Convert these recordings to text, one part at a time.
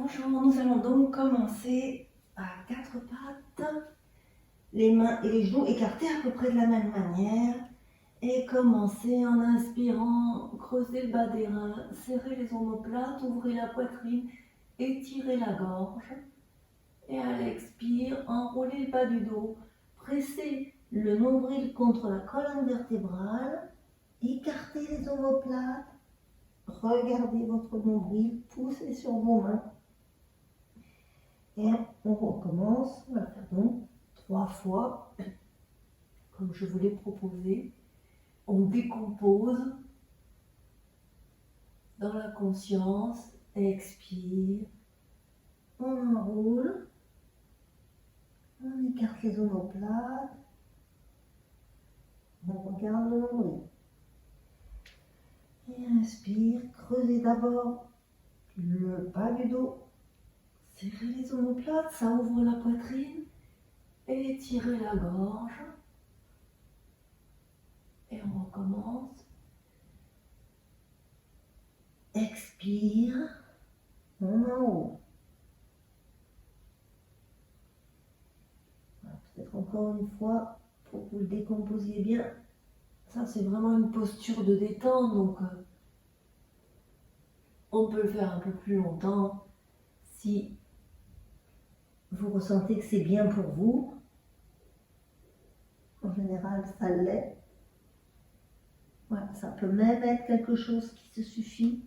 Bonjour, nous allons donc commencer à quatre pattes, les mains et les genoux écartés à peu près de la même manière et commencer en inspirant, creuser le bas des reins, serrer les omoplates, ouvrez la poitrine, étirez la gorge et à l'expire, enroulez le bas du dos, pressez le nombril contre la colonne vertébrale, écartez les omoplates, regardez votre nombril, poussez sur vos mains. Et on recommence, on va faire donc 3 fois, comme je vous l'ai proposé. On décompose dans la conscience, expire, on enroule, on écarte les omoplates, on regarde le nombril. Et inspire, creusez d'abord le bas du dos, serrez les omoplates, ça ouvre la poitrine, et étirez la gorge. Et on recommence. Expire, on enroule. Peut-être encore une fois, pour que vous le décomposiez bien. Ça, c'est vraiment une posture de détente, donc on peut le faire un peu plus longtemps si vous ressentez que c'est bien pour vous. En général, ça l'est. Ouais, ça peut même être quelque chose qui se suffit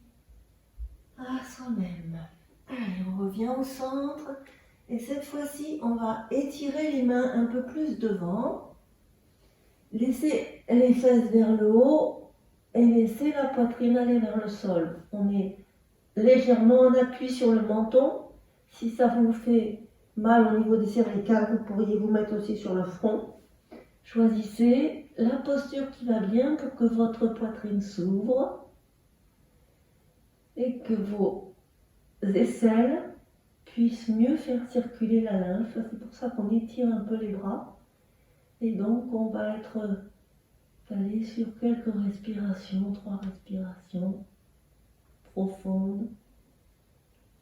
à soi-même. Allez, on revient au centre. Et cette fois-ci, on va étirer les mains un peu plus devant. Laissez les fesses vers le haut et laissez la poitrine aller vers le sol. On est légèrement en appui sur le menton. Si ça vous fait mal au niveau des cervicales, vous pourriez vous mettre aussi sur le front. Choisissez la posture qui va bien pour que votre poitrine s'ouvre et que vos aisselles puissent mieux faire circuler la lymphe. C'est pour ça qu'on étire un peu les bras. Et donc, on va être calé sur quelques respirations, 3 respirations profondes.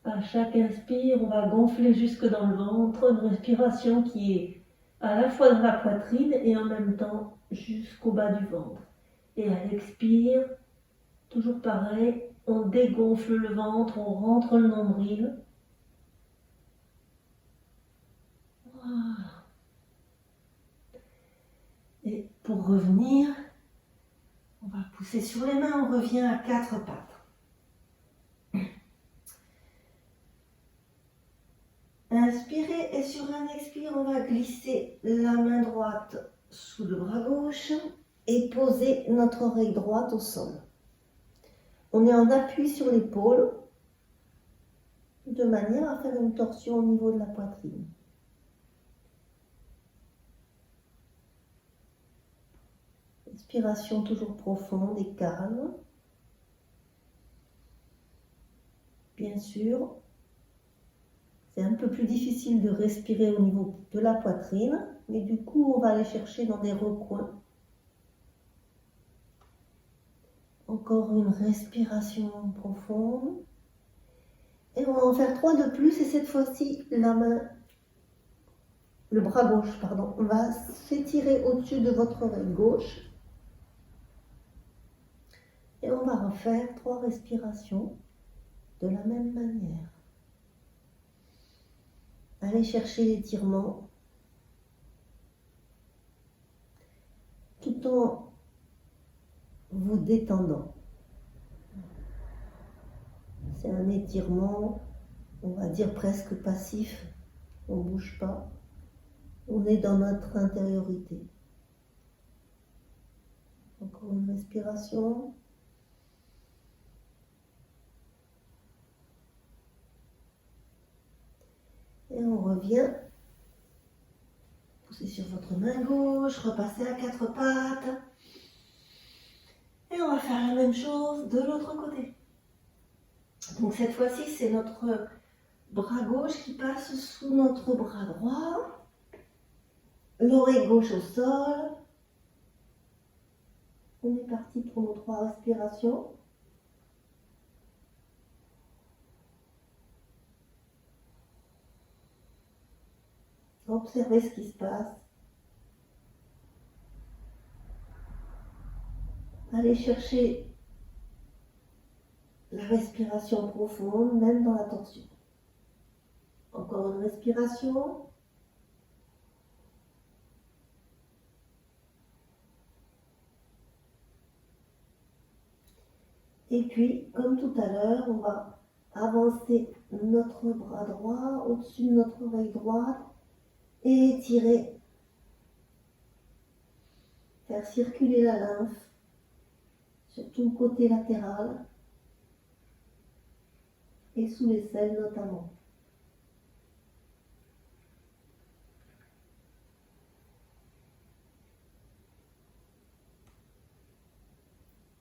À chaque inspire, on va gonfler jusque dans le ventre, une respiration qui est à la fois dans la poitrine et en même temps jusqu'au bas du ventre. Et à l'expire, toujours pareil, on dégonfle le ventre, on rentre le nombril. Voilà. Et pour revenir, on va pousser sur les mains, on revient à 4 pattes. Inspirez et sur un expire, on va glisser la main droite sous le bras gauche et poser notre oreille droite au sol. On est en appui sur l'épaule de manière à faire une torsion au niveau de la poitrine. Inspiration toujours profonde et calme. Bien sûr, c'est un peu plus difficile de respirer au niveau de la poitrine, mais du coup, on va aller chercher dans des recoins. Encore une respiration profonde. Et on va en faire 3 de plus, et cette fois-ci, le bras gauche, va s'étirer au-dessus de votre oreille gauche. Et on va refaire 3 respirations de la même manière. Allez chercher l'étirement tout en vous détendant. C'est un étirement, on va dire presque passif. On ne bouge pas. On est dans notre intériorité. Encore une respiration. Et on revient. Poussez sur votre main gauche, repassez à 4 pattes. Et on va faire la même chose de l'autre côté. Donc cette fois-ci, c'est notre bras gauche qui passe sous notre bras droit. L'oreille gauche au sol. On est parti pour nos 3 respirations. Observez ce qui se passe. Allez chercher la respiration profonde, même dans la tension. Encore une respiration. Et puis, comme tout à l'heure, on va avancer notre bras droit au-dessus de notre oreille droite et étirer, faire circuler la lymphe sur tout le côté latéral et sous les selles notamment.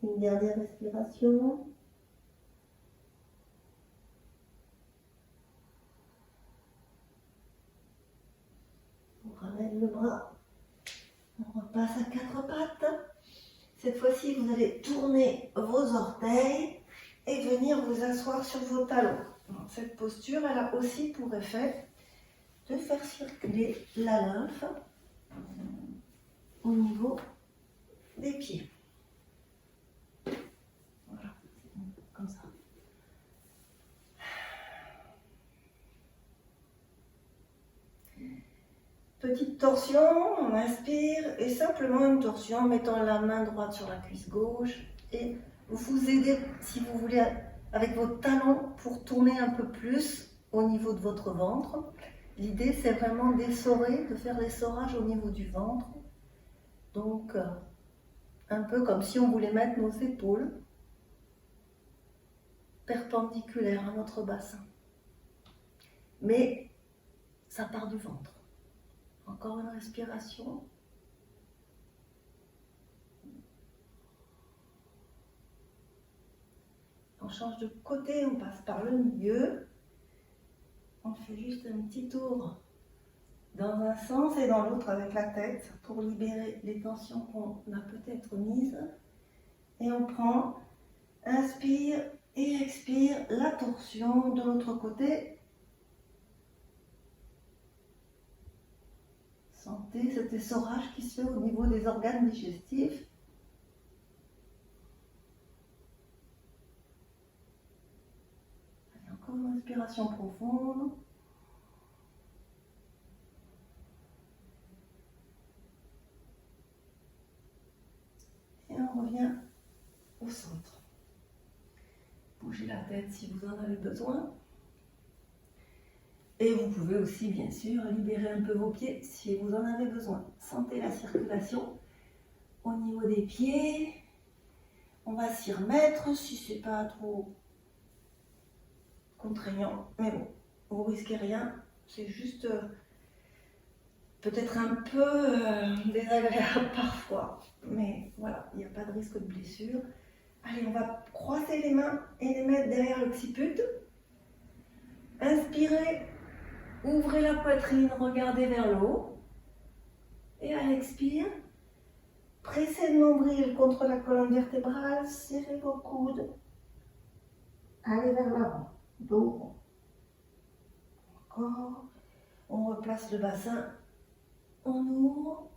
Une dernière respiration. On ramène le bras. On repasse à quatre pattes. Cette fois-ci, vous allez tourner vos orteils et venir vous asseoir sur vos talons. Cette posture, elle a aussi pour effet de faire circuler la lymphe au niveau des pieds. Voilà, comme ça. Petite torsion, on inspire et simplement une torsion en mettant la main droite sur la cuisse gauche et vous aidez, si vous voulez, avec vos talons pour tourner un peu plus au niveau de votre ventre. L'idée, c'est vraiment d'essorer, de faire l'essorage au niveau du ventre. Donc, un peu comme si on voulait mettre nos épaules perpendiculaires à notre bassin. Mais ça part du ventre. Encore une respiration. On change de côté, on passe par le milieu. On fait juste un petit tour dans un sens et dans l'autre avec la tête pour libérer les tensions qu'on a peut-être mises. Et on prend, inspire et expire la torsion de l'autre côté. Sentez cet essorage qui se fait au niveau des organes digestifs. Allez, encore une respiration profonde. Et on revient au centre. Bougez la tête si vous en avez besoin. Et vous pouvez aussi, bien sûr, libérer un peu vos pieds si vous en avez besoin. Sentez la circulation au niveau des pieds. On va s'y remettre si c'est pas trop contraignant. Mais bon, vous risquez rien. C'est juste peut-être un peu désagréable parfois. Mais voilà, il n'y a pas de risque de blessure. Allez, on va croiser les mains et les mettre derrière l'occiput. Inspirez. Ouvrez la poitrine, regardez vers le haut. Et à l'expire, pressez le nombril contre la colonne vertébrale, serrez vos coudes. Allez vers l'avant, dos rond. Encore. On replace le bassin. On ouvre.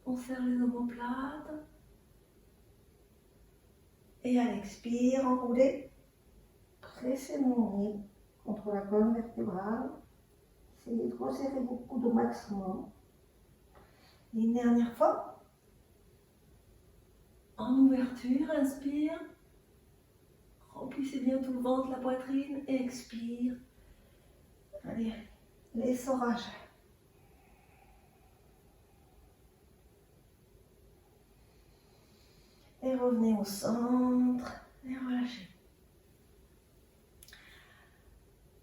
On serre les omoplates. Et à l'expire, enroulez. Pressez le nombril contre la colonne vertébrale. Essayez de resserrer vos coudes au maximum. Et une dernière fois. En ouverture, inspire. Remplissez bien tout le ventre, la poitrine. Et expire. Allez, l'essorage. Et revenez au centre. Et relâchez.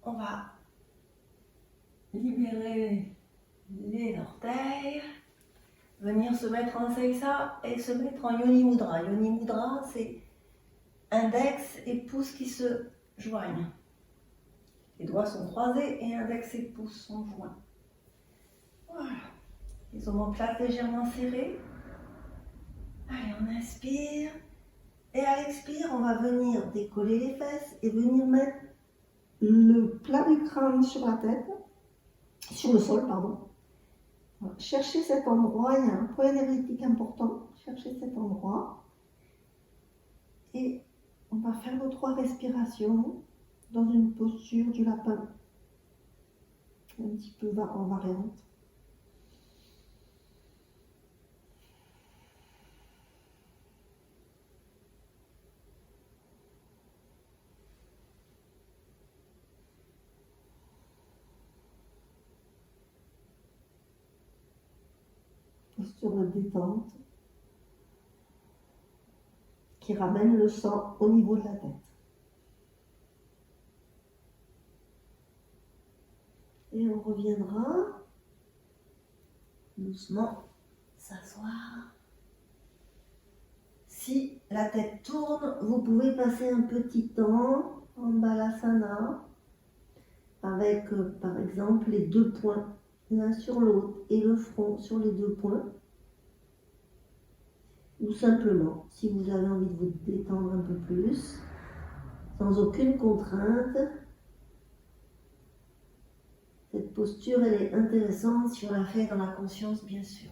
On va libérer les orteils, venir se mettre en Seisa et se mettre en Yoni Mudra. Yoni Mudra, c'est index et pouce qui se joignent. Les doigts sont croisés et index et pouce sont joints. Voilà. Les omoplates légèrement serrées. Allez, on inspire. Et à l'expire, on va venir décoller les fesses et venir mettre le plat du crâne sur la tête. sur le sol, pardon. Voilà. Cherchez cet endroit, il y a un point énergétique important. Cherchez cet endroit. Et on va faire nos 3 respirations dans une posture du lapin, un petit peu en variante. Posture de détente qui ramène le sang au niveau de la tête. Et on reviendra doucement s'asseoir. Si la tête tourne, vous pouvez passer un petit temps en balasana avec par exemple les 2 points l'un sur l'autre et le front sur les 2 points. Ou simplement, si vous avez envie de vous détendre un peu plus, sans aucune contrainte. Cette posture, elle est intéressante si on la fait dans la conscience, bien sûr.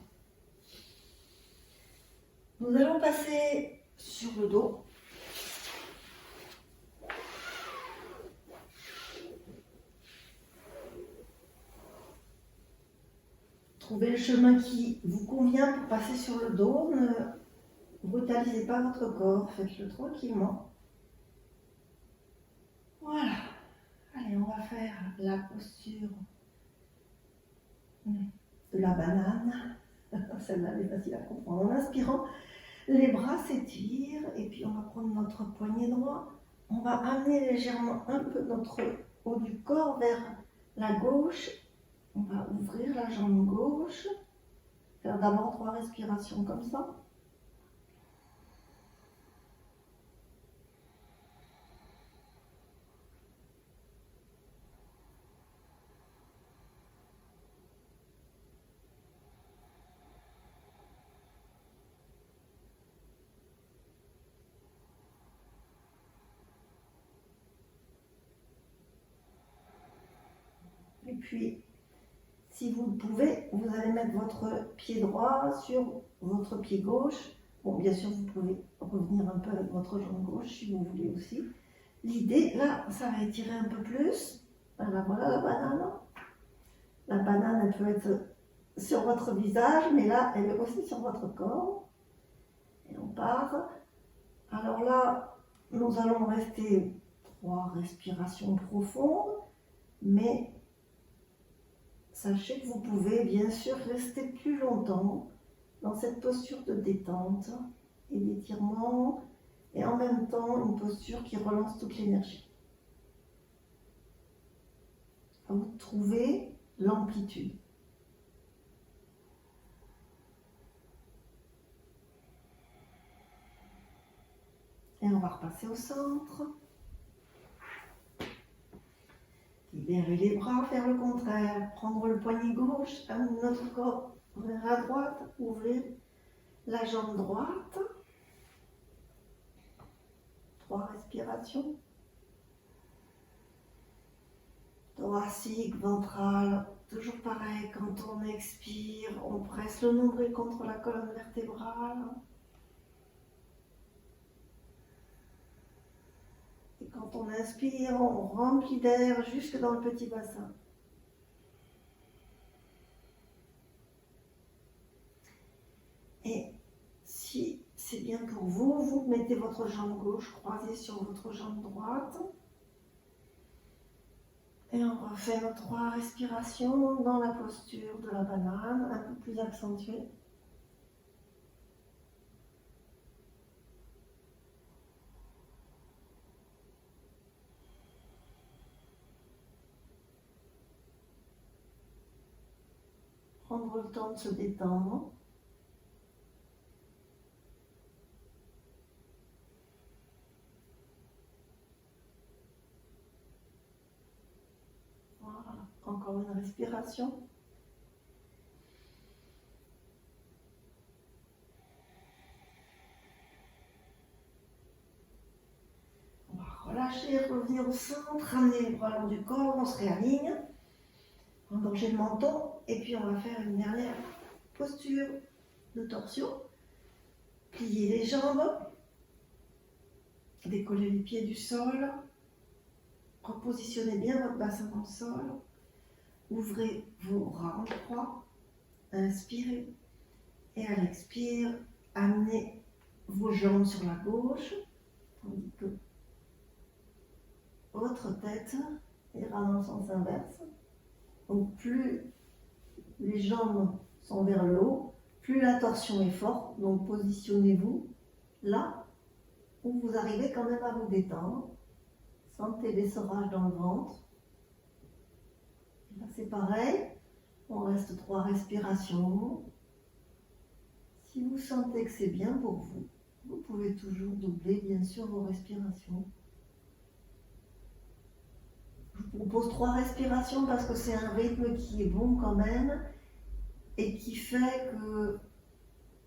Nous allons passer sur le dos. Trouvez le chemin qui vous convient pour passer sur le dos. Ne brutalisez pas votre corps, faites-le tranquillement. Voilà. Allez, on va faire la posture de la banane. Celle-là, elle est facile à comprendre. En inspirant, les bras s'étirent et puis on va prendre notre poignet droit. On va amener légèrement un peu notre haut du corps vers la gauche. On va ouvrir la jambe gauche. Faire d'abord 3 respirations comme ça. Et puis, si vous le pouvez, vous allez mettre votre pied droit sur votre pied gauche. Bon, bien sûr, vous pouvez revenir un peu avec votre jambe gauche si vous voulez aussi. L'idée, là, ça va étirer un peu plus. Voilà, voilà la banane. La banane, elle peut être sur votre visage, mais là, elle est aussi sur votre corps. Et on part. Alors là, nous allons rester 3 respirations profondes, mais sachez que vous pouvez bien sûr rester plus longtemps dans cette posture de détente et d'étirement, et en même temps une posture qui relance toute l'énergie. À vous de trouver l'amplitude. Et on va repasser au centre. Libérer les bras, faire le contraire. Prendre le poignet gauche, amener notre corps vers la droite, ouvrir la jambe droite. 3 respirations. Thoracique, ventral, toujours pareil. Quand on expire, on presse le nombril contre la colonne vertébrale. Et quand on inspire, on remplit d'air jusque dans le petit bassin. Et si c'est bien pour vous, vous mettez votre jambe gauche croisée sur votre jambe droite. Et on refait nos 3 respirations dans la posture de la banane, un peu plus accentuée. Prendre le temps de se détendre. Voilà, encore une respiration. On va relâcher, revenir au centre, ramener les bras le long du corps, on se réaligne. engorger le menton. Et puis on va faire une dernière posture de torsion. Pliez les jambes, décollez les pieds du sol, repositionnez bien votre bassin dans le sol, ouvrez vos bras en croix, inspirez et à l'expire, amenez vos jambes sur la gauche, tandis que votre tête ira dans le sens inverse. Donc plus les jambes sont vers le haut, plus la torsion est forte, donc positionnez-vous là où vous arrivez quand même à vous détendre. Sentez l'essorage dans le ventre. Là c'est pareil, on reste 3 respirations. Si vous sentez que c'est bien pour vous, vous pouvez toujours doubler bien sûr vos respirations. Je vous propose 3 respirations parce que c'est un rythme qui est bon quand même et qui fait que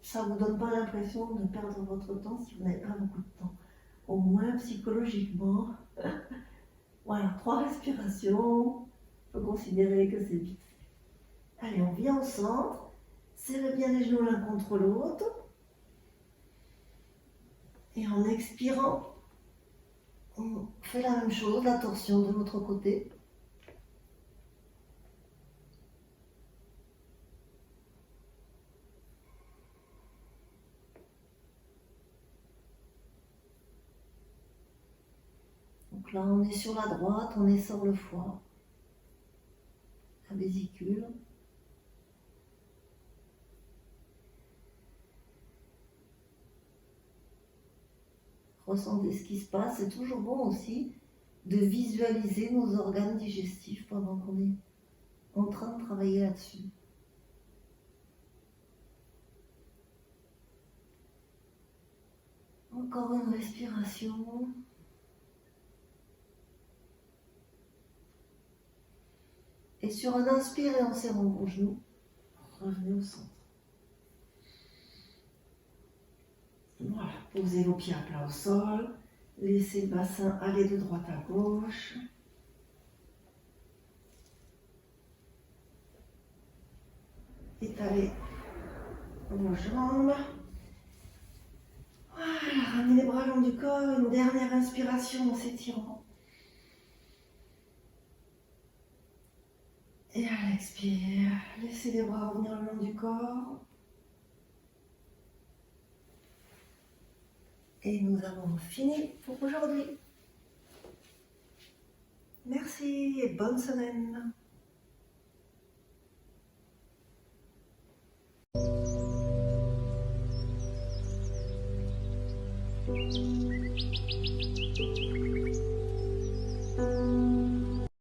ça ne vous donne pas l'impression de perdre votre temps si vous n'avez pas beaucoup de temps. Au moins psychologiquement. Voilà, 3 respirations. Il faut considérer que c'est vite fait. Allez, on vient au centre. Serrez bien les genoux l'un contre l'autre. Et en expirant, on fait la même chose, la torsion de l'autre côté. Donc là, on est sur la droite, on essore le foie, la vésicule. Ressentez ce qui se passe. C'est toujours bon aussi de visualiser nos organes digestifs pendant qu'on est en train de travailler là-dessus. Encore une respiration. Et sur un inspire et en serrant vos genoux, revenez au centre. Voilà, posez vos pieds à plat au sol, laissez le bassin aller de droite à gauche. Étalez vos jambes. Voilà, ramenez les bras le long du corps, une dernière inspiration en s'étirant. Et à l'expire, laissez les bras revenir le long du corps. Et nous avons fini pour aujourd'hui. Merci et bonne semaine.